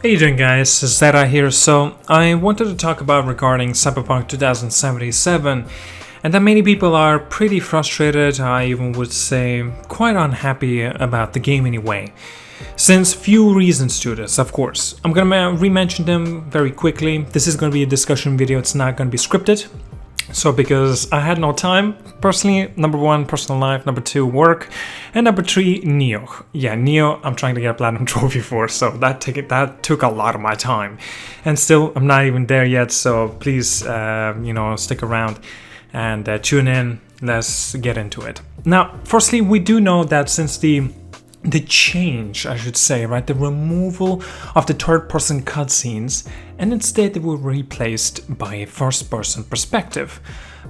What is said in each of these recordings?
How you doing, guys? ZDEyE here. So I wanted to talk about regarding Cyberpunk 2077, and that many people are pretty frustrated, I even would say quite unhappy about the game anyway. Since few reasons to this, of course. I'm gonna re-mention them very quickly. This is gonna be a discussion video, it's not gonna be scripted. So because I had no time, personally, number one, personal life, number two, work, and number three, Neo. Yeah, Neo, I'm trying to get a platinum trophy for, so that took a lot of my time. And still, I'm not even there yet, so please, stick around and tune in. Let's get into it. Now, firstly, we do know that since the change, I should say, right, the removal of the third-person cutscenes, and instead they were replaced by a first-person perspective.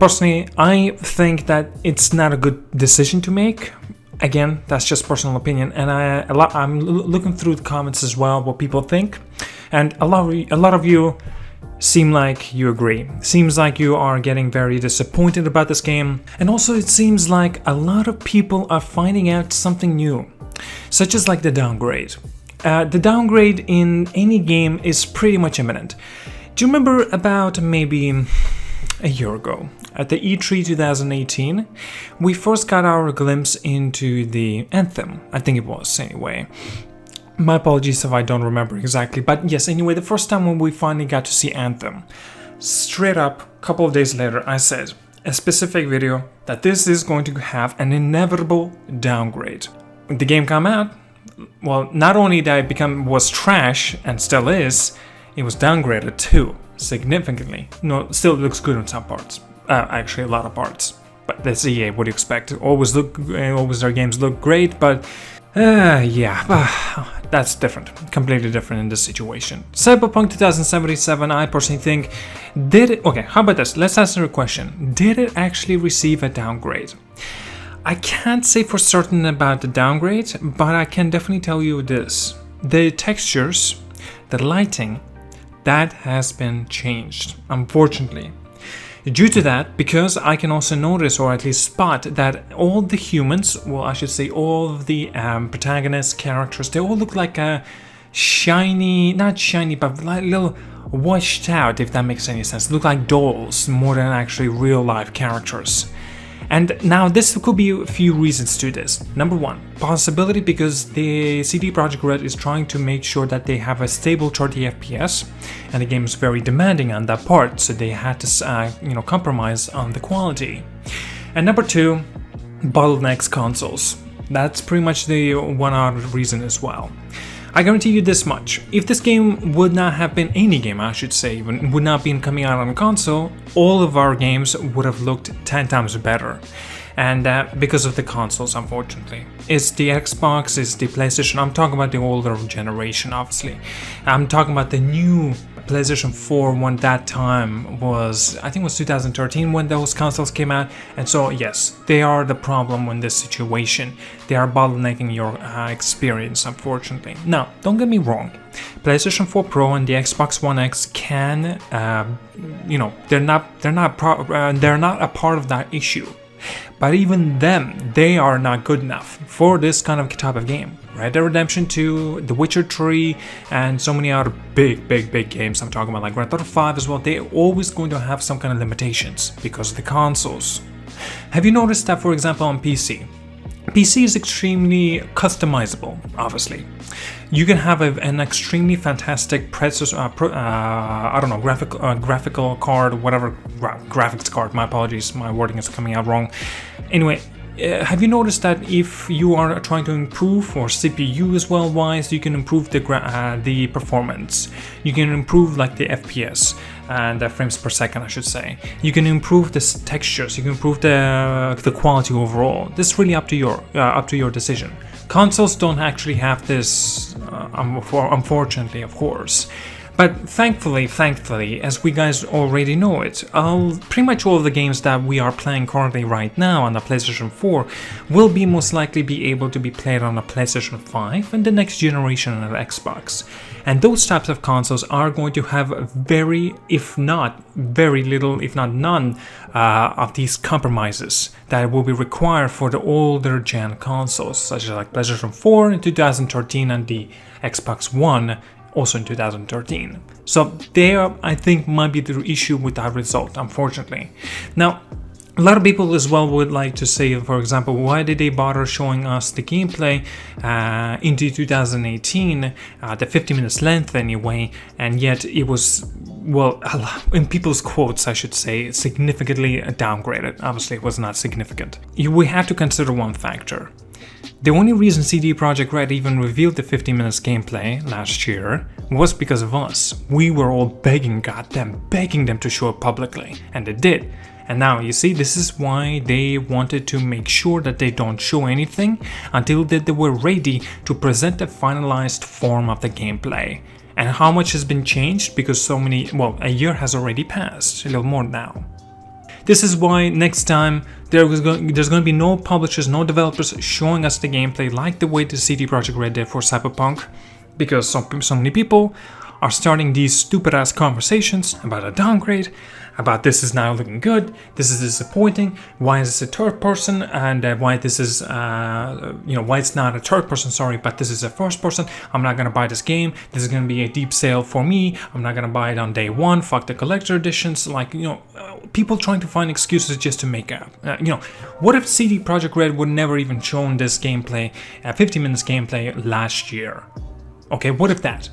Personally, I think that it's not a good decision to make. Again, that's just personal opinion, and I'm looking through the comments as well, what people think, and a lot of you seem like you agree. Seems like you are getting very disappointed about this game, and also it seems like a lot of people are finding out something new, such as like the downgrade. The downgrade in any game is pretty much imminent. Do you remember about maybe a year ago at the E3 2018, we first got our glimpse into the Anthem, I think it was anyway. My apologies if I don't remember exactly, but yes, anyway, the first time when we finally got to see Anthem, straight up, a couple of days later, I said, a specific video, that this is going to have an inevitable downgrade. When the game came out, well, not only that it was trash, and still is, it was downgraded too, significantly. No, still looks good on some parts. Actually, a lot of parts. But that's EA, what do you expect? Always their games look great, but that's different. Completely different in this situation. Cyberpunk 2077, I personally think, okay, how about this? Let's answer a question. Did it actually receive a downgrade? I can't say for certain about the downgrade, but I can definitely tell you this. The textures, the lighting, that has been changed, unfortunately. Due to that, because I can also notice, or at least spot, that all the humans, well, I should say all of the protagonist characters, they all look like a shiny, not shiny, but like a little washed out, if that makes any sense. Look like dolls more than actually real life characters. And now this could be a few reasons to this. Number one, possibility because the CD Projekt Red is trying to make sure that they have a stable 30 FPS, and the game is very demanding on that part, so they had to compromise on the quality. And number two, bottlenecks consoles. That's pretty much the one other reason as well. I guarantee you this much, if this game would not have been, any game I should say, even would not been coming out on a console, all of our games would have looked 10 times better. And because of the consoles, unfortunately. It's the Xbox, it's the PlayStation, I'm talking about the older generation, obviously. I'm talking about the new PlayStation 4 when that time was, I think it was 2013 when those consoles came out, and so yes, they are the problem in this situation. They are bottlenecking your experience, unfortunately. Now, don't get me wrong, PlayStation 4 Pro and the Xbox One X can, they're not a part of that issue. But even them, they are not good enough for this kind of type of game. Red Dead Redemption 2, The Witcher 3, and so many other big games I'm talking about, like Grand Theft Auto 5 as well, they're always going to have some kind of limitations because of the consoles. Have you noticed that, for example, on PC? PC is extremely customizable, obviously. You can have an extremely fantastic graphical card, whatever, graphics card, my apologies, my wording is coming out wrong. Anyway, have you noticed that if you are trying to improve, or CPU as well wise, you can improve the performance, you can improve like the FPS and the frames per second, I should say. You can improve the textures, you can improve the quality overall. This is really up to your decision. Consoles don't actually have this, unfortunately, of course. But thankfully, as we guys already know it, pretty much all of the games that we are playing currently right now on the PlayStation 4 will be most likely be able to be played on a PlayStation 5 and the next generation of Xbox. And those types of consoles are going to have very, if not very little, if not none, of these compromises that will be required for the older gen consoles, such as like PlayStation 4 in 2013 and the Xbox One also in 2013. So there, I think, might be the issue with that result, unfortunately. Now, a lot of people as well would like to say, for example, why did they bother showing us the gameplay into 2018, the 50 minutes length anyway, and yet it was, well, in people's quotes, I should say, significantly downgraded. Obviously, it was not significant. We have to consider one factor. The only reason CD Projekt Red even revealed the 50 minutes gameplay last year was because of us. We were all begging them to show it publicly, and they did. And now, you see, this is why they wanted to make sure that they don't show anything until they were ready to present the finalized form of the gameplay. And how much has been changed because a year has already passed, a little more now. This is why next time there's going to be no publishers, no developers showing us the gameplay like the way the CD Projekt Red did for Cyberpunk, because so many people are starting these stupid ass conversations about a downgrade, about this is now looking good, this is disappointing, why is this a third person, and why this is, why it's not a third person, sorry, but this is a first person, I'm not gonna buy this game, this is gonna be a deep sale for me, I'm not gonna buy it on day one, fuck the collector editions, people trying to find excuses just to make up. What if CD Projekt Red would never even shown this gameplay, 50 minutes gameplay last year? Okay, what if that?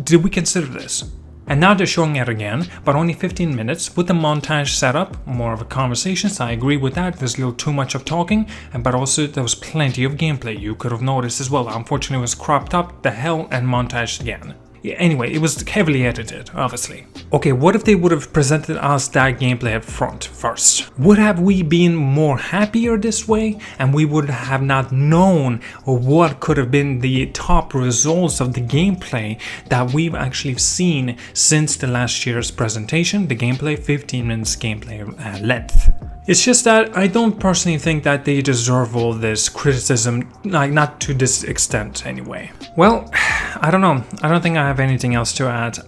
Did we consider this? And now they're showing it again, but only 15 minutes with the montage setup, more of a conversation, so I agree with that. There's a little too much of talking, but also there was plenty of gameplay you could have noticed as well. Unfortunately, it was cropped up the hell and montaged again. Yeah, anyway, it was heavily edited, obviously. Okay, what if they would have presented us that gameplay up front first? Would have we been more happier this way, and we would have not known what could have been the top results of the gameplay that we've actually seen since the last year's presentation, the gameplay, 15 minutes gameplay length. It's just that I don't personally think that they deserve all this criticism, not to this extent anyway. Well, I don't know. I don't think I have anything else to add.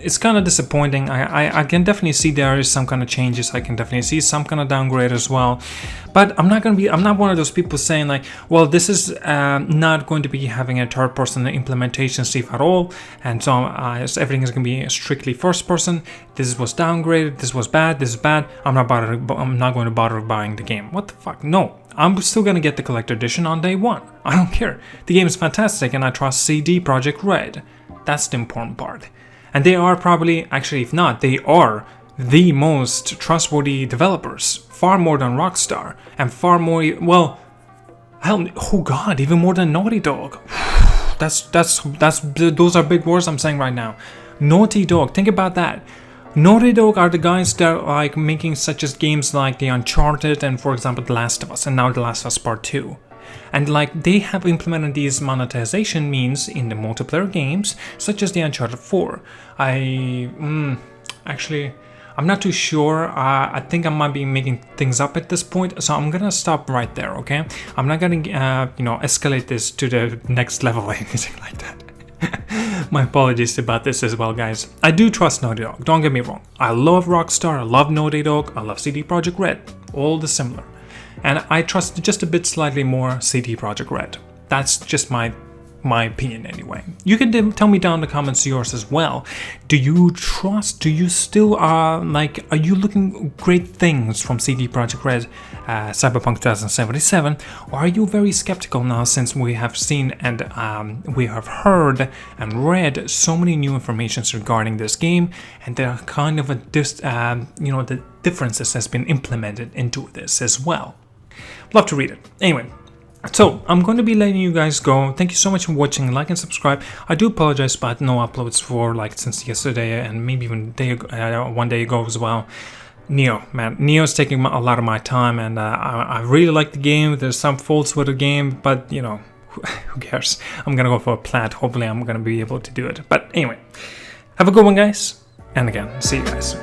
It's kind of disappointing. I can definitely see there is some kind of changes. I can definitely see some kind of downgrade as well. But I'm not one of those people saying like, well, this is not going to be having a third person implementation Steve at all, and so everything is going to be strictly first person. This was downgraded. This was bad. This is bad. I'm not going to bother buying the game. What the fuck? No. I'm still gonna get the collector edition on day one. I don't care. The game is fantastic and I trust CD Projekt Red. That's the important part. And they are probably, actually if not, they are the most trustworthy developers. Far more than Rockstar. And far more, well, hell, oh god, even more than Naughty Dog. Those are big words I'm saying right now. Naughty Dog, think about that. Naughty Dog are the guys that are like making such as games like the Uncharted and, for example, The Last of Us, and now The Last of Us Part 2. And like they have implemented these monetization means in the multiplayer games, such as the Uncharted 4. Actually, I'm not too sure. I think I might be making things up at this point, so I'm gonna stop right there. Okay, I'm not gonna escalate this to the next level or anything like that. My apologies about this as well, guys. I do trust Naughty Dog, don't get me wrong. I love Rockstar, I love Naughty Dog, I love CD Projekt Red, all the similar. And I trust just a bit slightly more CD Projekt Red. That's just my opinion anyway. You can tell me down in the comments yours as well. Do you still are you looking great things from CD Projekt Red Cyberpunk 2077, or are you very skeptical now since we have seen and we have heard and read so many new informations regarding this game, and there are kind of the differences has been implemented into this as well? Love to read it. Anyway, so I'm going to be letting you guys go. Thank you so much for watching. Like and subscribe. I do apologize about no uploads for since yesterday and maybe even one day ago as well. Neo's taking a lot of my time, and I really like the game. There's some faults with the game, but who cares? I'm gonna go for a plat. Hopefully I'm gonna be able to do it. But anyway, have a good one, guys, and again, see you guys.